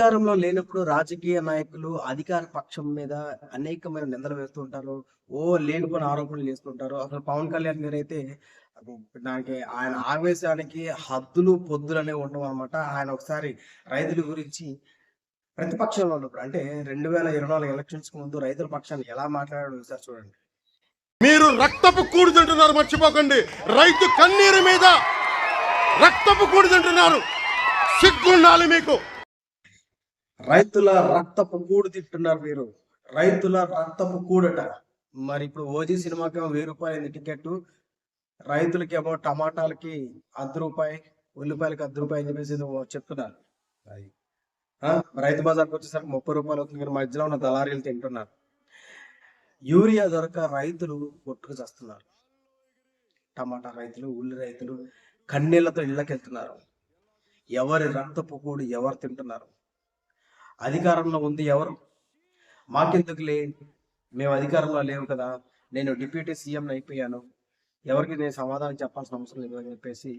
అధికారంలో లేనప్పుడు రాజకీయ నాయకులు అధికార పక్షం మీద అనేకమైన నిందలు వేస్తూ ఉంటారు. లేనిపోని ఆరోపణలు చేస్తుంటారు. అసలు పవన్ కళ్యాణ్ గారైతే దానికి ఆయన ఆవేశానికి హద్దులు, పొద్దులు అనేవి ఉండవనమాట. ఆయన ఒకసారి రైతుల గురించి ప్రతిపక్షంలో ఉన్నప్పుడు అంటే 2024 ఎలక్షన్స్‌కి ముందు రైతుల పక్షాన్ని ఎలా మాట్లాడాడో ఒకసారి చూడండి. మీరు రక్తపు కూడు తింటున్నారు, మర్చిపోకండి. రైతు కన్నీరు మీద రక్తపు కూడు తింటున్నారు. సిగ్గుండాలి మీకు. రైతుల రక్తపు కూడు తింటున్నారు మీరు. రైతుల రక్తపు కూడట. మరి ఇప్పుడు ఓజీ సినిమాకేమో ₹1000 టికెట్, రైతులకేమో టమాటాలకి రూ. 1, ఉల్లిపాయలకి రూ. 1 అని చెప్పేసి చెప్తున్నారు. రైతు బజార్కి వచ్చేసరికి రూ. 30 అవుతుంది, కానీ మధ్యలో ఉన్న దళారీలు తింటున్నారు. యూరియా దొరక రైతులు కొట్టుకు చేస్తున్నారు. టమాటా రైతులు, ఉల్లి రైతులు కన్నీళ్లతో ఇళ్ళకి వెళ్తున్నారు. ఎవరి రక్తపు కూడు ఎవరు తింటున్నారు? అధికారంలో ఉంది ఎవరు? మాకెందుకులే, మేము అధికారంలో లేవు కదా, నేను డిప్యూటీ సీఎం అయిపోయాను, ఎవరికి నేను సమాధానం చెప్పాల్సిన అవసరం లేదు అని చెప్పేసి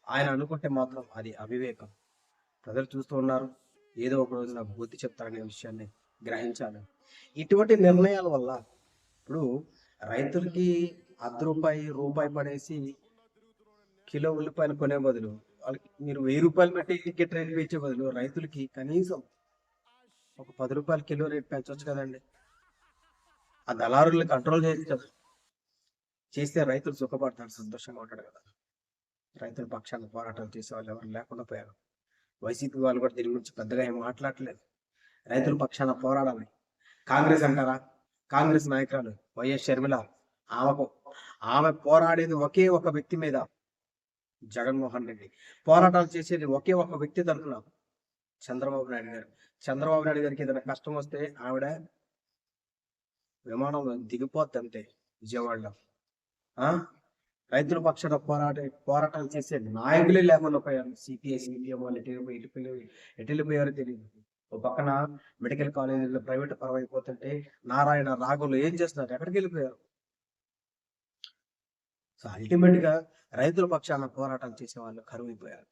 ఆయన అనుకుంటే మాత్రం అది అవివేకం. ప్రజలు చూస్తూ ఉన్నారు. ఏదో ఒక రోజు నాకు బుద్ధి చెప్తారనే విషయాన్ని గ్రహించాలి. ఇటువంటి నిర్ణయాల వల్ల ఇప్పుడు రైతులకి రూపాయి పడేసి కిలో ఉల్లిపాయలు కొనే బదులు, వాళ్ళకి మీరు ₹1000 పెట్టి టికెట్ రేట్ ఇచ్చే బదులు రైతులకి కనీసం ఒక ₹10 కిలో రేట్ పెంచవచ్చు కదండి. ఆ దళారుల్ని కంట్రోల్ చేయొచ్చు కదా. చేస్తే రైతులు సుఖపడతారు, సంతోషంగా ఉంటాడు కదా. రైతుల పక్షాన్ని పోరాటాలు చేసే వాళ్ళు ఎవరు లేకుండా పోయారు. వైసీపీ వాళ్ళు కూడా దీని గురించి పెద్దగా ఏం మాట్లాడలేదు. రైతుల పక్షాన పోరాడాలి. కాంగ్రెస్ అంటారా? కాంగ్రెస్ నాయకురాలు వైఎస్ షర్మిల, ఆమె పోరాడేది ఒకే ఒక వ్యక్తి మీద, జగన్మోహన్ రెడ్డి. పోరాటాలు చేసేది ఒకే ఒక వ్యక్తి తరఫున, చంద్రబాబు నాయుడు గారు. చంద్రబాబు నాయుడు గారికి ఏదైనా కష్టం వస్తే ఆవిడ విమానం దిగిపోద్ది అంతే విజయవాడలో. రైతుల పక్షాన పోరాటాలు చేసే నాయకులే లేకుండా పోయారు. సిపిఐ, సిపిఎం వాళ్ళు ఎటు వెళ్ళిపోయారో తెలియదు. ఒక పక్కన మెడికల్ కాలేజీలో ప్రైవేట్ పరమైపోతుంటే నారాయణ, రాఘవులు ఏం చేస్తున్నారు? ఎక్కడికి వెళ్ళిపోయారు? సో అల్టిమేట్ గా రైతుల పక్షాన పోరాటాలు చేసే వాళ్ళు కరువైపోయారు.